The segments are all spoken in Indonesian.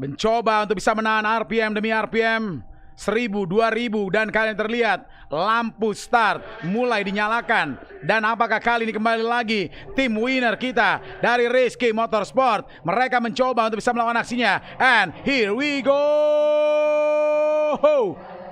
mencoba untuk bisa menahan RPM demi RPM. 1000, 2000 dan kalian terlihat lampu start mulai dinyalakan. Dan apakah kali ini kembali lagi tim winner kita dari Rizky Motorsport, mereka mencoba untuk bisa melakukan aksinya. And here we go.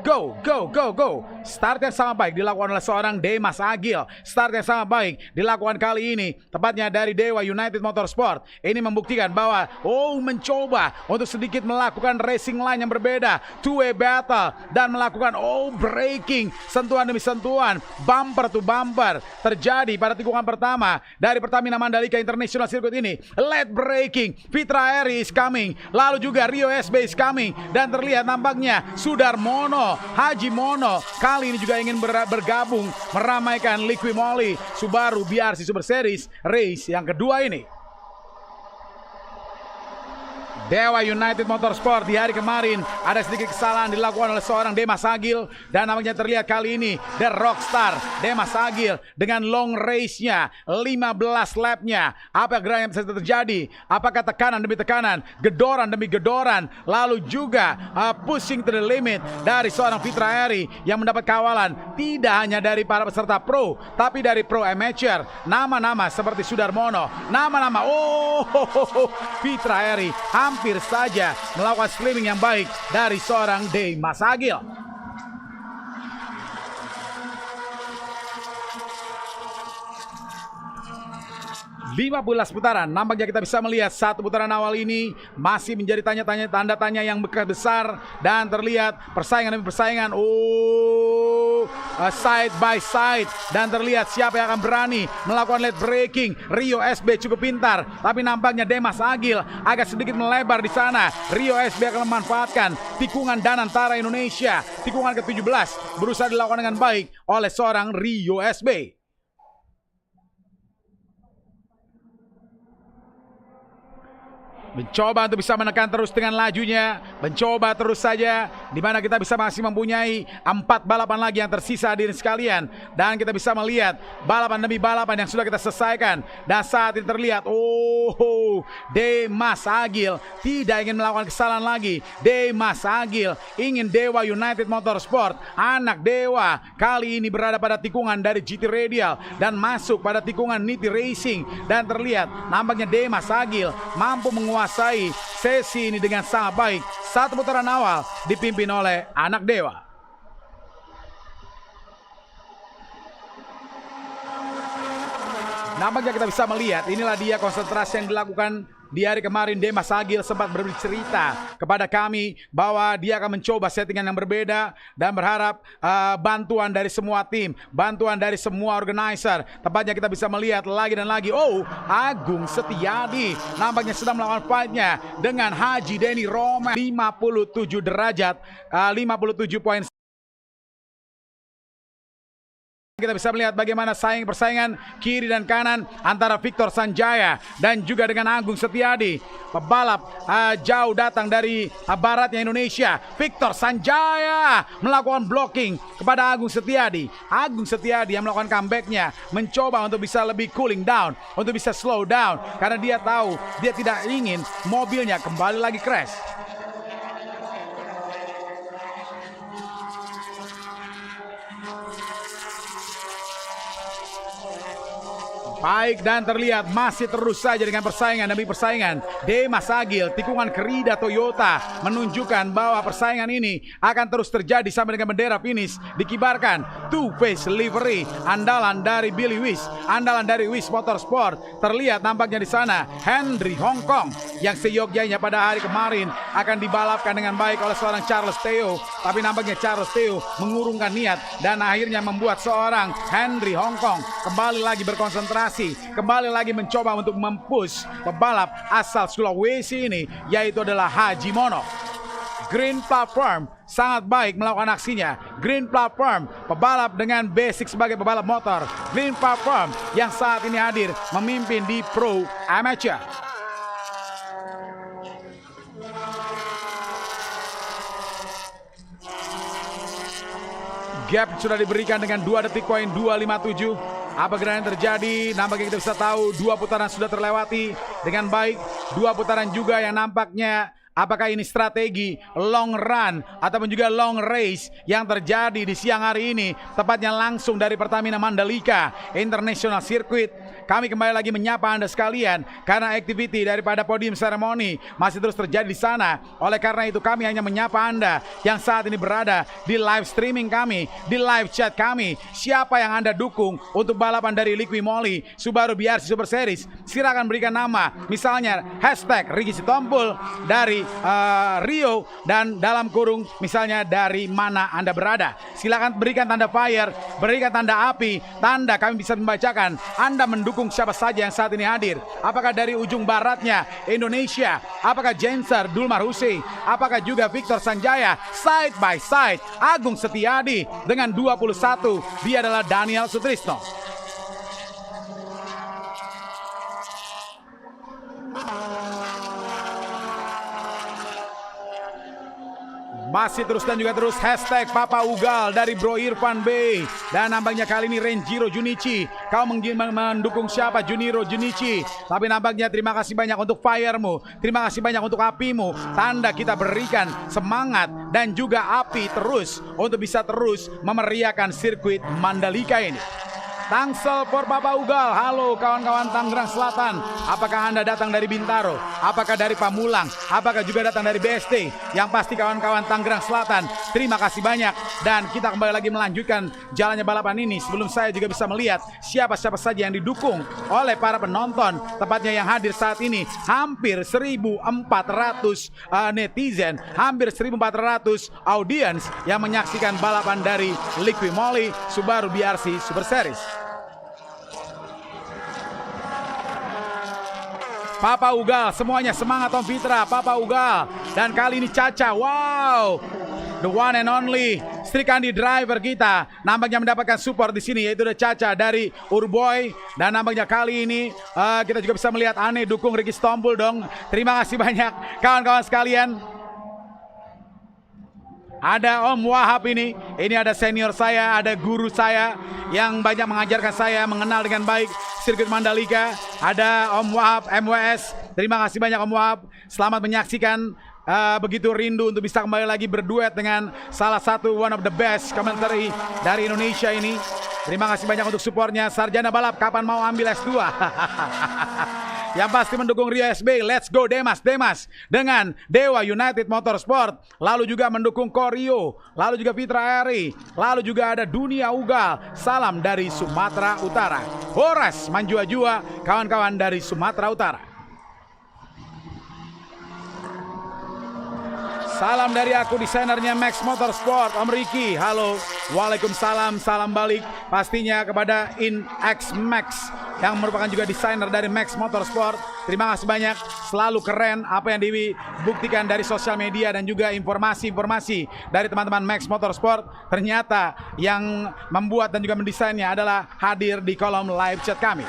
Go, go, go, go. Start yang sangat baik dilakukan oleh seorang Demas Agil. Start yang sangat baik dilakukan kali ini, tepatnya dari Dewa United Motorsport. Ini membuktikan bahwa mencoba untuk sedikit melakukan racing line yang berbeda, two-way battle, dan melakukan braking, sentuhan demi sentuhan, bumper to bumper terjadi pada tikungan pertama dari Pertamina Mandalika International Circuit ini. Late braking, Fitra Eri is coming, lalu juga Rio SB is coming, dan terlihat nampaknya Sudarmono Haji Mono kali ini juga ingin bergabung meramaikan Liqui Moly Subaru BRC Super Series race yang kedua ini. Dewa United Motorsport di hari kemarin ada sedikit kesalahan dilakukan oleh seorang Demas Agil, dan namanya terlihat kali ini The Rockstar Demas Agil dengan long race-nya 15 lap-nya. Apa yang bisa terjadi? Apakah tekanan demi tekanan, gedoran demi gedoran, lalu juga pushing to the limit dari seorang Fitra Eri yang mendapat kawalan tidak hanya dari para peserta pro, tapi dari pro amateur, nama-nama seperti Sudarmono, nama-nama Fitra Eri hampir saja melakukan slimming yang baik dari seorang Demas Agil. Lima 15 putaran, nampaknya kita bisa melihat satu putaran awal ini masih menjadi tanda tanya yang besar, dan terlihat persaingan demi persaingan, side by side, dan terlihat siapa yang akan berani melakukan late braking. Rio SB cukup pintar, tapi nampaknya Demas Agil agak sedikit melebar di sana. Rio SB akan memanfaatkan tikungan Danantara Indonesia, tikungan ke-17 berusaha dilakukan dengan baik oleh seorang Rio SB. Mencoba untuk bisa menekan terus dengan lajunya, mencoba terus saja, di mana kita bisa masih mempunyai 4 balapan lagi yang tersisa hadirin sekalian, dan kita bisa melihat balapan demi balapan yang sudah kita selesaikan. Dan saat ini terlihat Demas Agil tidak ingin melakukan kesalahan lagi. Demas Agil ingin Dewa United Motorsport, anak Dewa, kali ini berada pada tikungan dari GT Radial dan masuk pada tikungan Niti Racing, dan terlihat nampaknya Demas Agil mampu menguasai sesi ini dengan sangat baik. Satu putaran awal dipimpin oleh anak Dewa. Nampaknya kita bisa melihat inilah dia konsentrasi yang dilakukan di hari kemarin. Demas Agil sempat bercerita kepada kami bahwa dia akan mencoba settingan yang berbeda dan berharap bantuan dari semua tim, bantuan dari semua organizer. Tepatnya kita bisa melihat lagi dan lagi, Agung Setiadi nampaknya sedang melakukan fight-nya dengan Haji Denny Roman. 57 derajat, 57 poin. Kita bisa melihat bagaimana persaingan kiri dan kanan antara Victor Sanjaya dan juga dengan Agung Setiadi. Pebalap jauh datang dari baratnya Indonesia. Victor Sanjaya melakukan blocking kepada Agung Setiadi. Agung Setiadi yang melakukan comebacknya, mencoba untuk bisa lebih cooling down, untuk bisa slow down, karena dia tahu dia tidak ingin mobilnya kembali lagi crash. Baik, dan terlihat masih terus saja dengan persaingan demi persaingan. Demas Agil, tikungan Kerida Toyota menunjukkan bahwa persaingan ini akan terus terjadi sampai dengan bendera finish dikibarkan. Two Face Livery, andalan dari Billy Wish, andalan dari Wish Motorsport. Terlihat nampaknya di sana Henry Hongkong yang seyogyanya pada hari kemarin akan dibalapkan dengan baik oleh seorang Charles Theo, tapi nampaknya Charles Theo mengurungkan niat dan akhirnya membuat seorang Henry Hongkong kembali lagi berkonsentrasi, kembali lagi mencoba untuk mempush pebalap asal Sulawesi ini, yaitu adalah Haji Mono. Green Platform sangat baik melakukan aksinya. Green Platform, pebalap dengan basic sebagai pebalap motor. Green Platform yang saat ini hadir memimpin di Pro Amateur. Gap sudah diberikan dengan 2 detik poin 257. Apa yang terjadi? Nampaknya kita bisa tahu 2 putaran sudah terlewati dengan baik. 2 putaran juga yang nampaknya Apakah ini strategi long run ataupun juga long race yang terjadi di siang hari ini, tepatnya langsung dari Pertamina Mandalika International Circuit. Kami kembali lagi menyapa Anda sekalian karena activity daripada podium ceremony masih terus terjadi di sana. Oleh karena itu kami hanya menyapa Anda yang saat ini berada di live streaming kami, di live chat kami. Siapa yang Anda dukung untuk balapan dari Liqui Moly Subaru BRC Super Series? Silakan berikan nama, misalnya hashtag Ricky Sitompul dari Rio, dan dalam kurung misalnya dari mana Anda berada. Silakan berikan tanda fire, berikan tanda api, tanda kami bisa membacakan Anda mendukung siapa saja yang saat ini hadir. Apakah dari ujung baratnya Indonesia, apakah Jenser Dulmar Hussein, apakah juga Victor Sanjaya, side by side Agung Setiadi dengan 21, dia adalah Daniel Sutrisno. Masih terus dan juga terus hashtag Papa Ugal dari Bro Irfan B. Dan nampaknya kali ini Renjiro Junichi. Kau mendukung siapa? Juniro Junichi. Tapi nampaknya terima kasih banyak untuk fire-mu, terima kasih banyak untuk apimu. Tanda kita berikan semangat dan juga api terus untuk bisa terus memeriahkan sirkuit Mandalika ini. Tangsel for Papa Ugal. Halo kawan-kawan Tangerang Selatan. Apakah Anda datang dari Bintaro? Apakah dari Pamulang? Apakah juga datang dari BST? Yang pasti kawan-kawan Tangerang Selatan, terima kasih banyak. Dan kita kembali lagi melanjutkan jalannya balapan ini. Sebelum saya juga bisa melihat siapa-siapa saja yang didukung oleh para penonton, tepatnya yang hadir saat ini hampir 1.400 netizen, hampir 1.400 audiens yang menyaksikan balapan dari Liqui Moly Subaru BRC Super Series. Papa Ugal, semuanya semangat Om Fitra, Papa Ugal. Dan kali ini Caca, wow, the one and only Sri Kandi driver kita nampaknya mendapatkan support di sini, yaitu ada Caca dari Urboy. Dan nampaknya kali ini kita juga bisa melihat Ane dukung Ricky Sitompul dong. Terima kasih banyak kawan-kawan sekalian. Ada Om Wahab ini ada senior saya, ada guru saya yang banyak mengajarkan saya mengenal dengan baik sirkuit Mandalika. Ada Om Wahab MWS, terima kasih banyak Om Wahab. Selamat menyaksikan, begitu rindu untuk bisa kembali lagi berduet dengan salah satu one of the best commentary dari Indonesia ini. Terima kasih banyak untuk supportnya. Sarjana Balap, kapan mau ambil S2? Yang pasti mendukung Rio SB, let's go Demas dengan Dewa United Motorsport, lalu juga mendukung Korio, lalu juga Fitra Eri, lalu juga ada Dunia Ugal, salam dari Sumatera Utara. Horas Manjua-Jua, kawan-kawan dari Sumatera Utara. Salam dari aku, desainernya Max Motorsport, Om Ricky. Halo, waalaikumsalam, salam balik pastinya kepada InX Max yang merupakan juga desainer dari Max Motorsport. Terima kasih banyak, selalu keren apa yang dibuktikan dari sosial media dan juga informasi-informasi dari teman-teman Max Motorsport. Ternyata yang membuat dan juga mendesainnya adalah hadir di kolom live chat kami.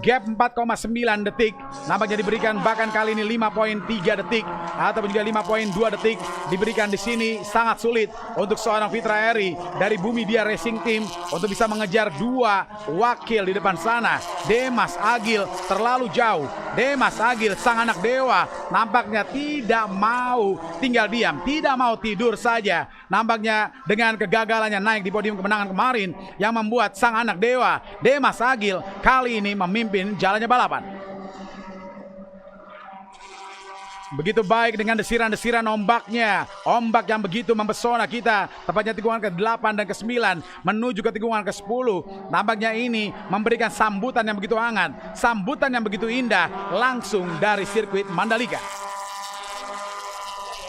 Gap 4,9 detik nampaknya diberikan, bahkan kali ini 5,3 detik ataupun juga 5,2 detik diberikan di sini. Sangat sulit untuk seorang Fitra Eri dari Bumi Dia Racing Team untuk bisa mengejar dua wakil di depan sana. Demas Agil terlalu jauh. Demas Agil, sang anak dewa, nampaknya tidak mau tinggal diam, tidak mau tidur saja. Nampaknya dengan kegagalannya naik di podium kemenangan kemarin yang membuat sang anak dewa Demas Agil kali ini memimpin jalannya balapan. Begitu baik dengan desiran-desiran ombaknya. Ombak yang begitu mempesona kita. Tepatnya tikungan ke-8 dan ke-9 menuju ke tikungan ke-10. Nampaknya ini memberikan sambutan yang begitu hangat, sambutan yang begitu indah langsung dari sirkuit Mandalika.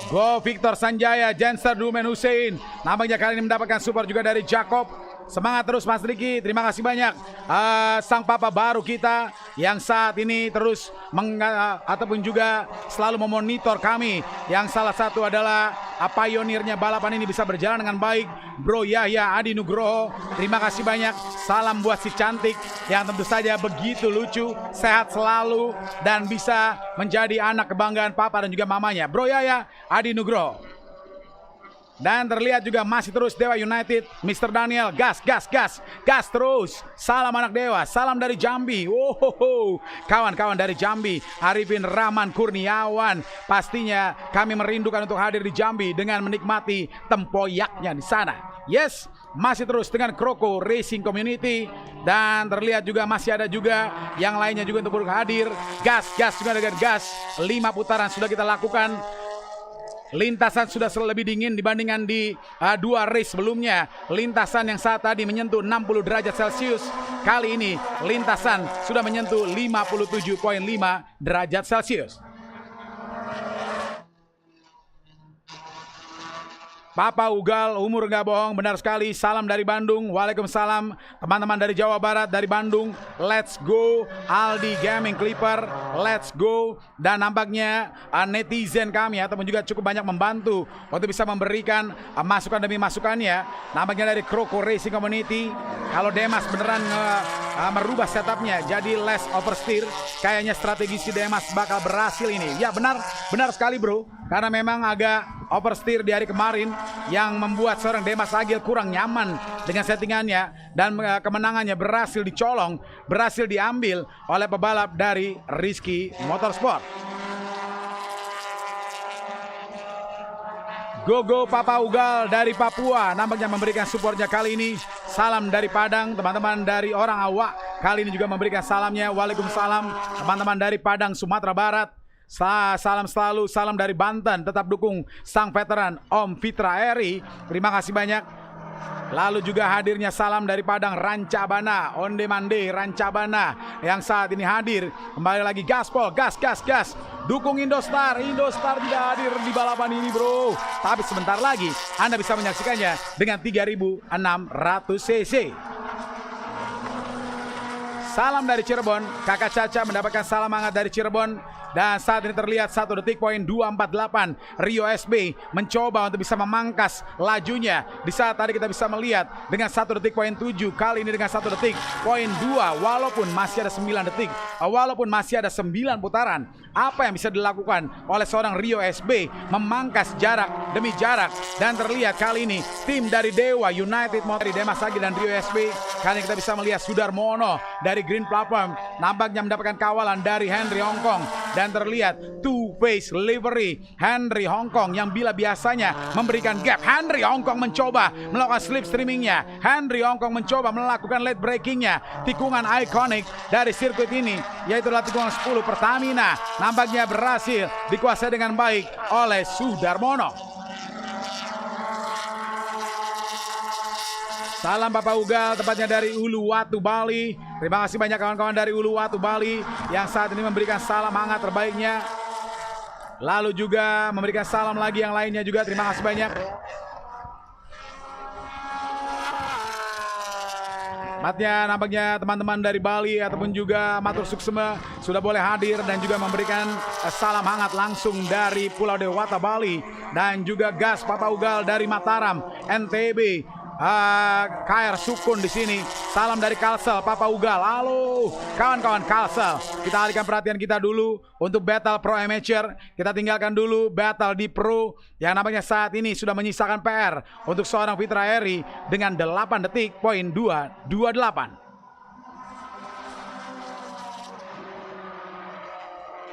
Go Victor Sanjaya, Jenser Dumen Hussein. Nampaknya kali ini mendapatkan support juga dari Jacob. Semangat terus Mas Riki, terima kasih banyak. Sang papa baru kita yang saat ini terus ataupun juga selalu memonitor kami, yang salah satu adalah pionirnya balapan ini bisa berjalan dengan baik, Bro Yahya Adi Nugroho. Terima kasih banyak. Salam buat si cantik yang tentu saja begitu lucu, sehat selalu dan bisa menjadi anak kebanggaan papa dan juga mamanya, Bro Yahya Adi Nugroho. Dan terlihat juga masih terus Dewa United, Mr. Daniel, gas terus. Salam anak Dewa, salam dari Jambi. Wow, kawan-kawan dari Jambi, Arifin Rahman Kurniawan. Pastinya kami merindukan untuk hadir di Jambi dengan menikmati tempoyaknya di sana. Yes, masih terus dengan Kroko Racing Community. Dan terlihat juga masih ada juga yang lainnya juga untuk hadir. Gas juga dengan gas. 5 putaran sudah kita lakukan. Lintasan sudah lebih dingin dibandingkan di 2 race sebelumnya. Lintasan yang saat tadi menyentuh 60 derajat Celcius, kali ini lintasan sudah menyentuh 57,5 derajat Celcius. Papa Ugal, umur nggak bohong, benar sekali. Salam dari Bandung. Waalaikumsalam. Teman-teman dari Jawa Barat, dari Bandung. Let's go. Aldi Gaming Clipper. Let's go. Dan nampaknya netizen kami ataupun juga cukup banyak membantu untuk bisa memberikan masukan demi masukannya. Nampaknya dari Kroko Racing Community, kalau Demas beneran merubah setupnya jadi less oversteer, kayaknya strategi si Demas bakal berhasil ini. Ya benar sekali bro. Karena memang agak oversteer di hari kemarin yang membuat seorang Demas Agil kurang nyaman dengan settingannya, dan kemenangannya berhasil dicolong, berhasil diambil oleh pebalap dari Rizky Motorsport. Gogo Papa Ugal dari Papua nampaknya memberikan supportnya kali ini. Salam dari Padang, teman-teman dari orang Awak kali ini juga memberikan salamnya. Waalaikumsalam teman-teman dari Padang, Sumatera Barat. Salam selalu, salam dari Banten, tetap dukung sang veteran Om Fitra Eri. Terima kasih banyak. Lalu juga hadirnya salam dari Padang, Rancabana, Onde Mande, Rancabana yang saat ini hadir. Kembali lagi gaspol, gas. Dukung Indostar tidak hadir di balapan ini bro. Tapi sebentar lagi Anda bisa menyaksikannya dengan 3.600 cc. Salam dari Cirebon, Kakak Caca mendapatkan salam hangat dari Cirebon. Dan saat ini terlihat 1 detik poin 248 Rio SB mencoba untuk bisa memangkas lajunya. Di saat tadi kita bisa melihat dengan 1 detik poin 7, kali ini dengan 1 detik poin 2. Walaupun masih ada 9 detik, walaupun masih ada 9 putaran, apa yang bisa dilakukan oleh seorang Rio SB? Memangkas jarak demi jarak. Dan terlihat kali ini tim dari Dewa United Motor, Demas Agil dan Rio SB, kali ini kita bisa melihat Sudarmono dari Green Platform nampaknya mendapatkan kawalan dari Henry Hongkong. Dan terlihat two-face livery Henry Hongkong yang bila biasanya memberikan gap, Henry Hongkong mencoba melakukan slip streamingnya. Henry Hongkong mencoba melakukan late breakingnya. Tikungan ikonik dari sirkuit ini, yaitu tikungan 10 Pertamina, nampaknya berhasil dikuasai dengan baik oleh Sudarmono. Salam Bapak Ugal, tepatnya dari Uluwatu, Bali. Terima kasih banyak kawan-kawan dari Uluwatu, Bali yang saat ini memberikan salam hangat terbaiknya. Lalu juga memberikan salam lagi yang lainnya juga. Terima kasih banyak. Nampaknya teman-teman dari Bali ataupun juga Matur Suksema sudah boleh hadir dan juga memberikan salam hangat langsung dari Pulau Dewata, Bali. Dan juga gas Papa Ugal dari Mataram, NTB. KR Sukun di sini. Salam dari Kalsel, Papa Ugal. Halo kawan-kawan Kalsel. Kita alihkan perhatian kita dulu untuk Battle Pro Amateur. Kita tinggalkan dulu Battle di Pro yang nampaknya saat ini sudah menyisakan PR untuk seorang Fitra Eri dengan 8 detik poin 228.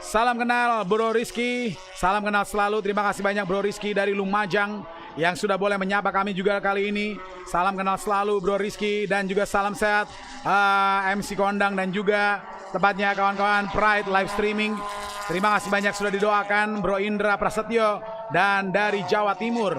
Salam kenal Bro Rizky. Salam kenal selalu. Terima kasih banyak Bro Rizky dari Lumajang yang sudah boleh menyapa kami juga kali ini. Salam kenal selalu Bro Rizky. Dan juga salam sehat MC Kondang dan juga tepatnya kawan-kawan Pride Live Streaming. Terima kasih banyak sudah didoakan Bro Indra Prasetyo. Dan dari Jawa Timur,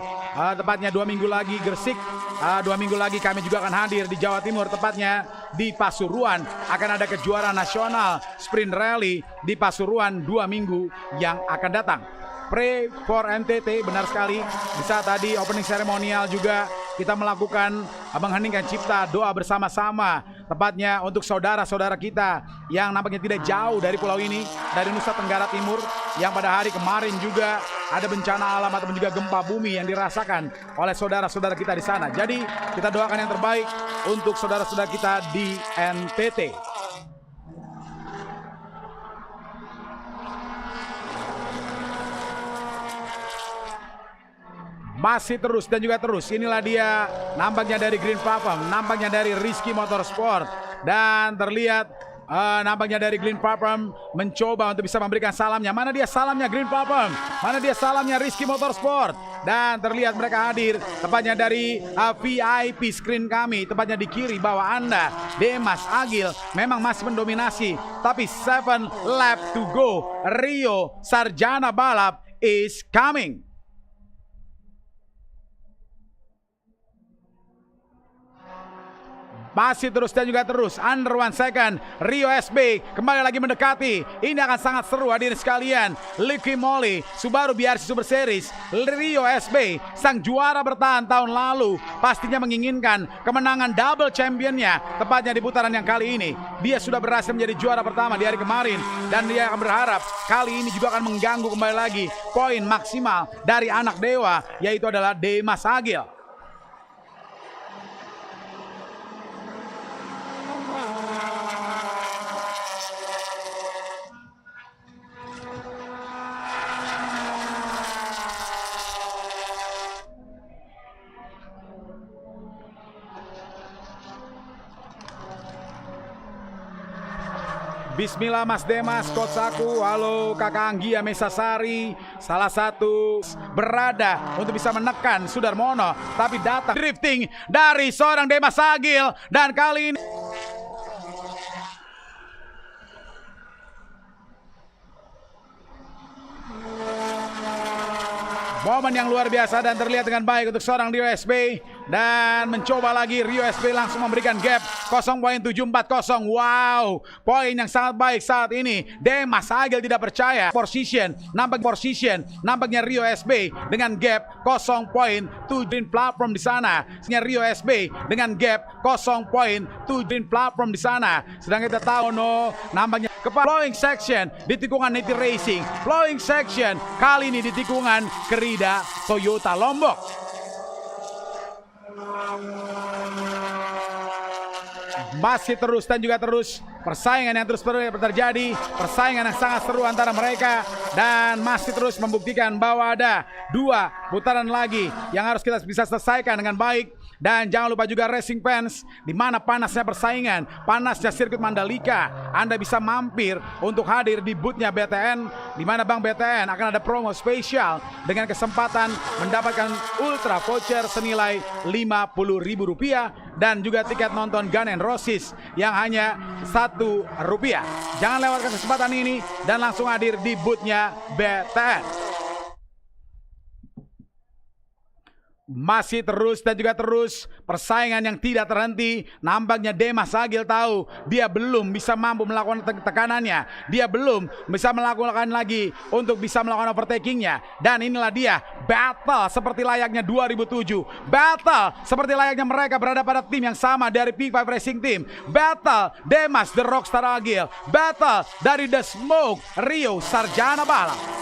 tepatnya 2 minggu lagi Gresik, 2 minggu lagi kami juga akan hadir di Jawa Timur, tepatnya di Pasuruan. Akan ada kejuaraan nasional Sprint Rally di Pasuruan 2 minggu yang akan datang. Pray for NTT, benar sekali. Di saat tadi opening seremonial juga kita melakukan mengheningkan cipta doa bersama-sama, tepatnya untuk saudara-saudara kita yang nampaknya tidak jauh dari pulau ini, dari Nusa Tenggara Timur, yang pada hari kemarin juga ada bencana alam ataupun juga gempa bumi yang dirasakan oleh saudara-saudara kita di sana. Jadi kita doakan yang terbaik untuk saudara-saudara kita di NTT. Masih terus dan juga terus. Inilah dia nampaknya dari Green Platform, nampaknya dari Rizky Motorsport. Dan terlihat nampaknya dari Green Platform mencoba untuk bisa memberikan salamnya. Mana dia salamnya Green Platform? Mana dia salamnya Rizky Motorsport? Dan terlihat mereka hadir tepatnya dari VIP screen kami, tepatnya di kiri bawah Anda. Demas Agil memang masih mendominasi, tapi 7 lap to go. Rio Sarjana balap is coming. Masih terus dan juga terus. Under 1 second. Rio SB kembali lagi mendekati. Ini akan sangat seru hadirin sekalian. Liqui Moly, Subaru BRC Super Series. Rio SB, sang juara bertahan tahun lalu, pastinya menginginkan kemenangan double championnya. Tepatnya di putaran yang kali ini. Dia sudah berhasil menjadi juara pertama di hari kemarin. Dan dia akan berharap kali ini juga akan mengganggu kembali lagi poin maksimal dari anak dewa, yaitu adalah Demas Agil. Bismillah Mas Demas, Coach aku, halo Kakak Anggia Mesasari, salah satu berada untuk bisa menekan Sudarmono, tapi datang drifting dari seorang Demas Agil, dan kali ini momen yang luar biasa dan terlihat dengan baik untuk seorang Rio SB. Dan mencoba lagi Rio SB langsung memberikan gap 0.740. Wow, poin yang sangat baik saat ini. Demas Agil tidak percaya. Position, nampaknya Rio SB dengan gap 0.7 platform di sana. Rio SB dengan gap 0.7 platform di sana. Sedang kita tahu nampaknya flowing section di tikungan Niti Racing. Flowing section kali ini di tikungan Krida Toyota Lombok. Masih terus dan juga terus persaingan yang terus terjadi, persaingan yang sangat seru antara mereka, dan masih terus membuktikan bahwa ada 2 putaran lagi yang harus kita bisa selesaikan dengan baik. Dan jangan lupa juga racing fans, di mana panasnya persaingan, panasnya sirkuit Mandalika, Anda bisa mampir untuk hadir di boothnya BTN, di mana Bang BTN akan ada promo spesial dengan kesempatan mendapatkan ultra voucher senilai Rp50.000 dan juga tiket nonton Guns N' Roses yang hanya Rp1. Jangan lewatkan kesempatan ini dan langsung hadir di boothnya BTN. Masih terus dan juga terus persaingan yang tidak terhenti. Nampaknya Demas Agil tahu dia belum bisa mampu melakukan tekanannya, dia belum bisa melakukan lagi untuk bisa melakukan overtakingnya. Dan inilah dia battle seperti layaknya 2007, battle seperti layaknya mereka berada pada tim yang sama dari P5 Racing Team, battle Demas The Rockstar Agil, battle dari The Smoke Rio Sarjana balap.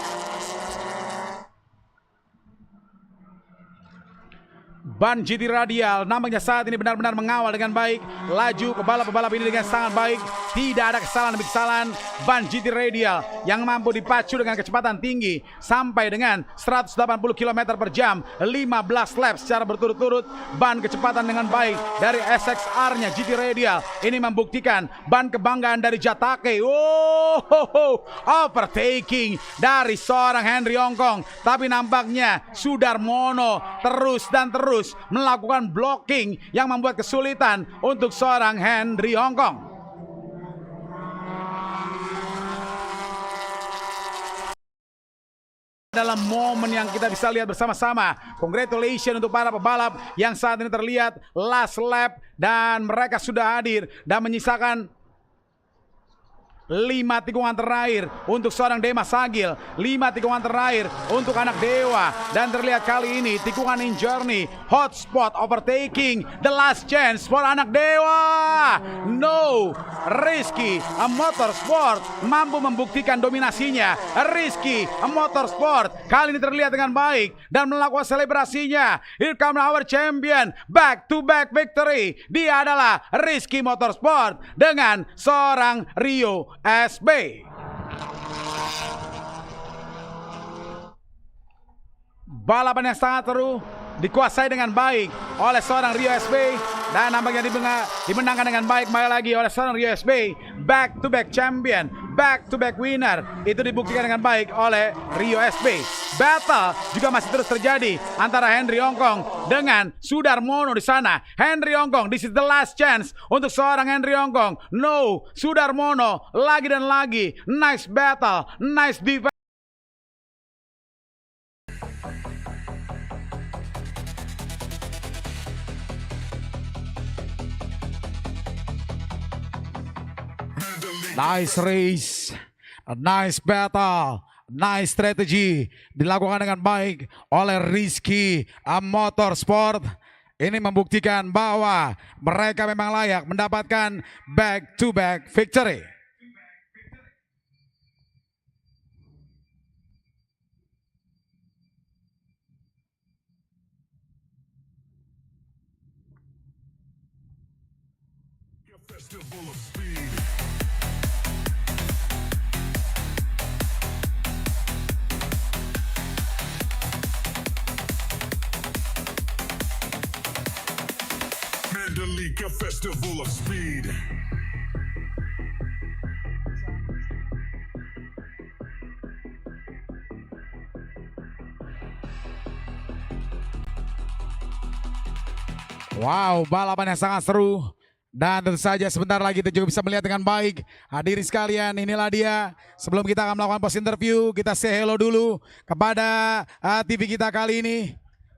Ban GT Radial nampaknya saat ini benar-benar mengawal dengan baik. Laju pebalap-pebalap ini dengan sangat baik. Tidak ada kesalahan demi kesalahan. Ban GT Radial yang mampu dipacu dengan kecepatan tinggi sampai dengan 180 km per jam, 15 lap secara berturut-turut. Ban kecepatan dengan baik dari SXR-nya GT Radial ini membuktikan ban kebanggaan dari Jatake. Overtaking dari seorang Henry Hongkong, tapi nampaknya Sudarmono terus dan terus melakukan blocking yang membuat kesulitan untuk seorang Henry Hongkong. Dalam momen yang kita bisa lihat bersama-sama, congratulations untuk para pebalap yang saat ini terlihat last lap, dan mereka sudah hadir dan menyisakan 5 tikungan terakhir untuk seorang Demas Agil, 5 tikungan terakhir untuk anak dewa. Dan terlihat kali ini tikungan in journey, hotspot overtaking, the last chance for anak dewa. No, Rizky Motorsport mampu membuktikan dominasinya. Rizky Motorsport kali ini terlihat dengan baik dan melakukan selebrasinya. Here comes our champion, back to back victory. Dia adalah Rizky Motorsport dengan seorang Rio SB. balapan yang sangat seru dikuasai dengan baik oleh seorang Rio SB dan nampaknya dimenangkan dengan baik lagi oleh seorang Rio SB. Back to back champion, back to back winner, itu dibuktikan dengan baik oleh Rio SB. Battle juga masih terus terjadi antara Henry Hongkong dengan Sudarmono di sana. Henry Hongkong, this is the last chance untuk seorang Henry Hongkong. No, Sudarmono lagi dan lagi. Nice battle, nice defense. Nice race, a nice battle, nice strategy dilakukan dengan baik oleh Rizky Motorsport. Ini membuktikan bahwa mereka memang layak mendapatkan back to back victory. Mandalika Festival of Speed. Wow, balapan yang sangat seru. Dan tentu saja sebentar lagi kita juga bisa melihat dengan baik. Hadirin sekalian, inilah dia. Sebelum kita akan melakukan post interview, kita say hello dulu kepada TV kita kali ini.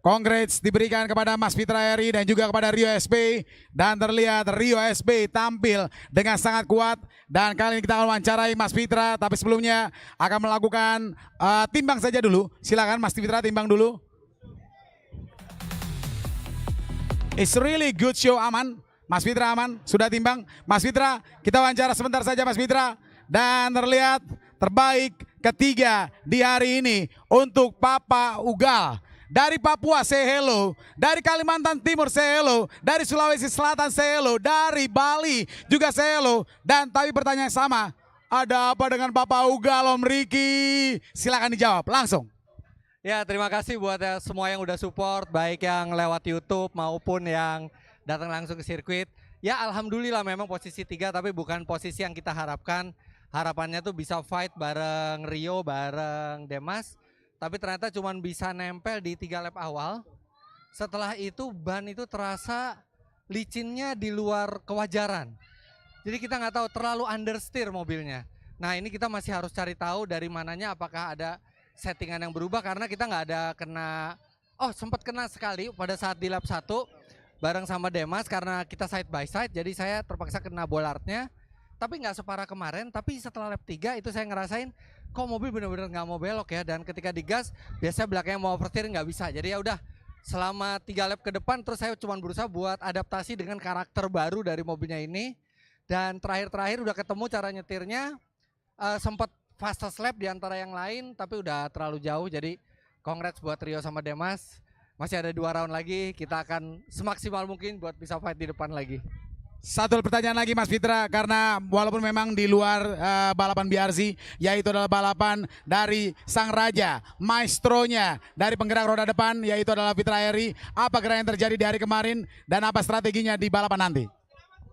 Congrats diberikan kepada Mas Fitra Eri dan juga kepada Rio SB. Dan terlihat Rio SB tampil dengan sangat kuat. Dan kali ini kita akan wawancarai Mas Fitra. Tapi sebelumnya akan melakukan timbang saja dulu. Silakan Mas Fitra timbang dulu. It's really good show, aman. Mas Fitra aman, sudah timbang. Mas Fitra, kita wawancara sebentar saja Mas Fitra. Dan terlihat terbaik ketiga di hari ini untuk Papa Ugal. Dari Papua say hello, dari Kalimantan Timur say hello, dari Sulawesi Selatan say hello, dari Bali juga say hello. Dan tapi pertanyaan yang sama, ada apa dengan Papa Ugal Om Riki? Silakan dijawab langsung. Ya, terima kasih buat semua yang udah support, baik yang lewat YouTube maupun yang datang langsung ke sirkuit. Ya, alhamdulillah memang posisi 3 tapi bukan posisi yang kita harapkan. Harapannya tuh bisa fight bareng Rio, bareng Demas. Tapi ternyata cuma bisa nempel di 3 lap awal. Setelah itu ban itu terasa licinnya di luar kewajaran. Jadi kita nggak tahu, terlalu understeer mobilnya. Nah, ini kita masih harus cari tahu dari mananya, apakah ada settingan yang berubah, karena kita nggak ada sempat kena sekali pada saat di lap 1 bareng sama Demas karena kita side by side, jadi saya terpaksa kena bollardnya. Tapi nggak separah kemarin, tapi setelah lap 3 itu saya ngerasain kok mobil bener-bener nggak mau belok ya, dan ketika digas biasanya belakangnya mau oversteer nggak bisa. Jadi ya udah, selama 3 lap ke depan terus saya cuma berusaha buat adaptasi dengan karakter baru dari mobilnya ini. Dan terakhir udah ketemu cara nyetirnya, sempat fastest lap di antara yang lain tapi udah terlalu jauh. Jadi congrats buat Rio sama Demas, masih ada 2 round lagi, kita akan semaksimal mungkin buat bisa fight di depan lagi. Satu pertanyaan lagi Mas Fitra, karena walaupun memang di luar balapan BRZ, yaitu adalah balapan dari sang raja, maestronya dari penggerak roda depan, yaitu adalah Fitra Eri. Apa gerak yang terjadi di hari kemarin dan apa strateginya di balapan nanti?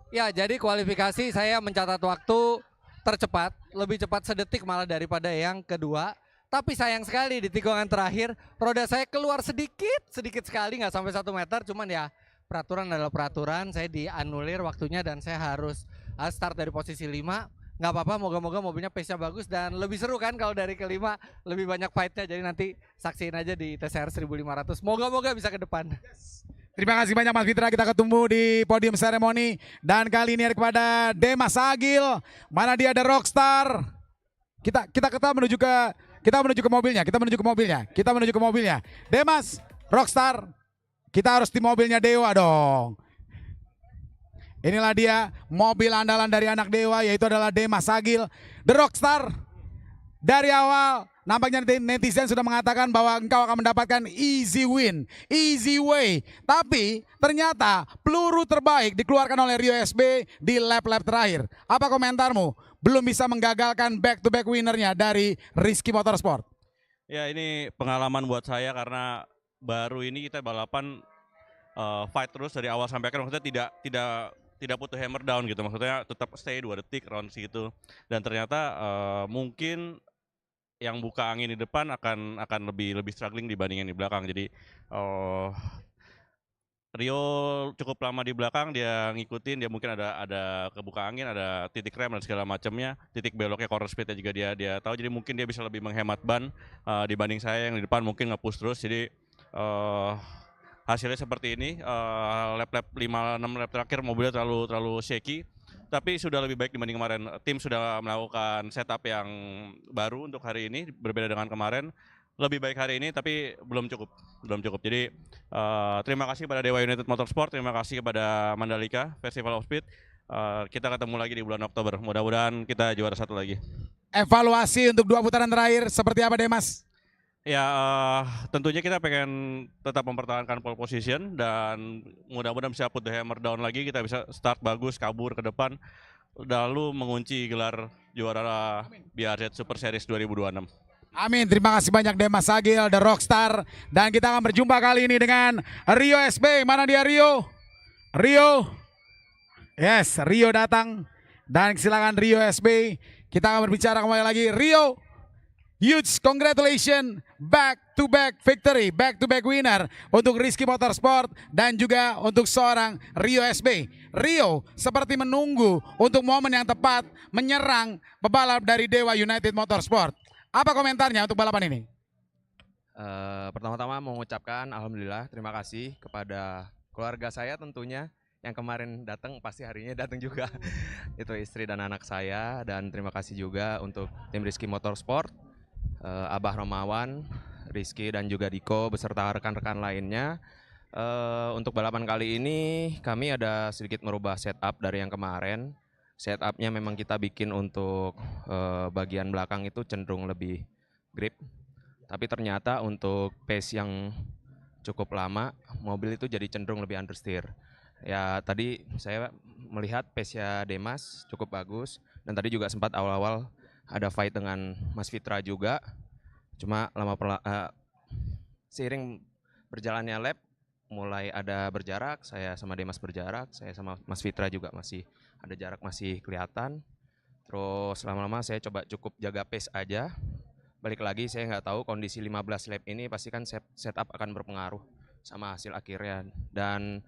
Ya, jadi kualifikasi saya mencatat waktu tercepat, lebih cepat sedetik malah daripada yang kedua. Tapi sayang sekali di tikungan terakhir roda saya keluar sedikit sekali, nggak sampai 1 meter, cuman ya peraturan adalah peraturan, saya dianulir waktunya dan saya harus start dari posisi 5. Nggak apa-apa, moga-moga mobilnya pace-nya bagus dan lebih seru kan kalau dari kelima lebih banyak fight-nya. Jadi nanti saksiin aja di TCR 1500, moga-moga bisa ke depan. Terima kasih banyak Mas Fitra, kita ketemu di podium seremoni. Dan kali ini ada kepada Demas Agil, mana dia ada Rockstar. Kita menuju ke mobilnya. Demas, Rockstar, kita harus di mobilnya Dewa dong. Inilah dia mobil andalan dari anak Dewa, yaitu adalah Demas Agil, The Rockstar. Dari awal nampaknya netizen sudah mengatakan bahwa engkau akan mendapatkan easy win, easy way. Tapi ternyata peluru terbaik dikeluarkan oleh Rio SB di lap-lap terakhir. Apa komentarmu? Belum bisa menggagalkan back to back winnernya dari Rizky Motorsport. Ya ini pengalaman buat saya karena baru ini kita balapan fight terus dari awal sampai akhir, maksudnya tidak putus hammer down gitu, maksudnya tetap stay 2 detik round segitu. Dan ternyata mungkin yang buka angin di depan akan lebih struggling dibanding yang di belakang. Jadi Rio cukup lama di belakang, dia ngikutin, dia mungkin ada kebuka angin, ada titik rem dan segala macamnya, titik beloknya, corner speednya juga dia tahu, jadi mungkin dia bisa lebih menghemat ban dibanding saya yang di depan mungkin nge-push terus. Jadi hasilnya seperti ini, lap-lap 5-6 lap terakhir mobilnya terlalu shaky, tapi sudah lebih baik dibanding kemarin. Tim sudah melakukan setup yang baru untuk hari ini, berbeda dengan kemarin. Lebih baik hari ini, tapi belum cukup. Jadi terima kasih kepada Dewa United Motorsport, terima kasih kepada Mandalika Festival of Speed. Kita ketemu lagi di bulan Oktober. Mudah-mudahan kita juara 1 lagi. Evaluasi untuk 2 putaran terakhir seperti apa Demas? Ya tentunya kita pengen tetap mempertahankan pole position dan mudah-mudahan bisa put the hammer down lagi. Kita bisa start bagus, kabur ke depan, lalu mengunci gelar juara BRZ Super Series 2026. Amin, terima kasih banyak Demas Agil, The Rockstar. Dan kita akan berjumpa kali ini dengan Rio SB. Mana dia Rio? Rio. Yes, Rio datang. Dan silakan Rio SB. Kita akan berbicara kembali lagi. Rio, huge congratulations, back to back victory, back to back winner untuk Rizky Motorsport dan juga untuk seorang Rio SB. Rio seperti menunggu untuk momen yang tepat menyerang pebalap dari Dewa United Motorsport. Apa komentarnya untuk balapan ini? Pertama-tama mengucapkan alhamdulillah, terima kasih kepada keluarga saya tentunya yang kemarin datang, pasti harinya datang juga. Itu istri dan anak saya, dan terima kasih juga untuk tim Rizky Motorsport, Abah Romawan, Rizky dan juga Diko beserta rekan-rekan lainnya. Untuk balapan kali ini kami ada sedikit merubah setup dari yang kemarin. Setupnya memang kita bikin untuk bagian belakang itu cenderung lebih grip, tapi ternyata untuk pace yang cukup lama mobil itu jadi cenderung lebih understeer. Ya tadi saya melihat pace-nya Demas cukup bagus, dan tadi juga sempat awal-awal ada fight dengan Mas Fitra juga. Cuma seiring berjalannya lap mulai ada berjarak, saya sama Demas berjarak, saya sama Mas Fitra juga masih ada jarak, masih kelihatan. Terus lama-lama saya coba cukup jaga pace aja. Balik lagi saya nggak tahu kondisi 15 lap ini pasti kan setup akan berpengaruh sama hasil akhirnya. Dan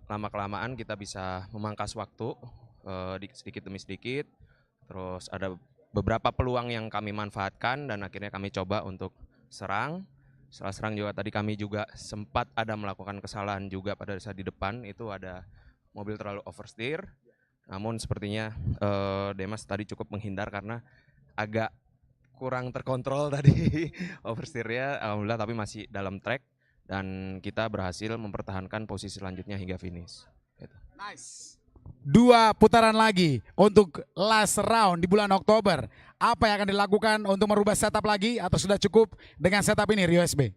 lama-kelamaan kita bisa memangkas waktu sedikit demi sedikit. Terus ada beberapa peluang yang kami manfaatkan dan akhirnya kami coba untuk serang. Setelah serang juga tadi kami juga sempat ada melakukan kesalahan juga pada saat di depan itu ada mobil terlalu oversteer. Namun sepertinya Demas tadi cukup menghindar karena agak kurang terkontrol tadi oversteernya, alhamdulillah, tapi masih dalam track dan kita berhasil mempertahankan posisi selanjutnya hingga finish. Gitu. Nice. 2 putaran lagi untuk last round di bulan Oktober. Apa yang akan dilakukan untuk merubah setup lagi atau sudah cukup dengan setup ini Rio SB?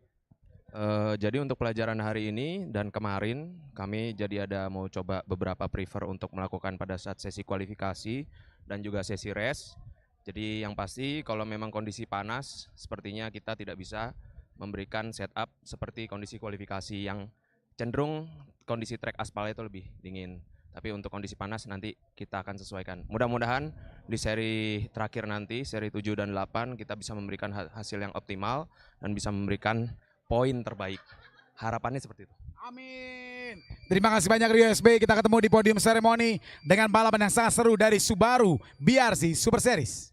Jadi untuk pelajaran hari ini dan kemarin kami jadi ada mau coba beberapa prefer untuk melakukan pada saat sesi kualifikasi dan juga sesi race. Jadi yang pasti kalau memang kondisi panas sepertinya kita tidak bisa memberikan setup seperti kondisi kualifikasi yang cenderung kondisi trek aspal itu lebih dingin. Tapi untuk kondisi panas nanti kita akan sesuaikan. Mudah-mudahan di seri terakhir nanti, seri 7 dan 8 kita bisa memberikan hasil yang optimal dan bisa memberikan poin terbaik. Harapannya seperti itu. Amin. Terima kasih banyak Rio SB. Kita ketemu di podium seremoni dengan balapan yang sangat seru dari Subaru BRZ Super Series.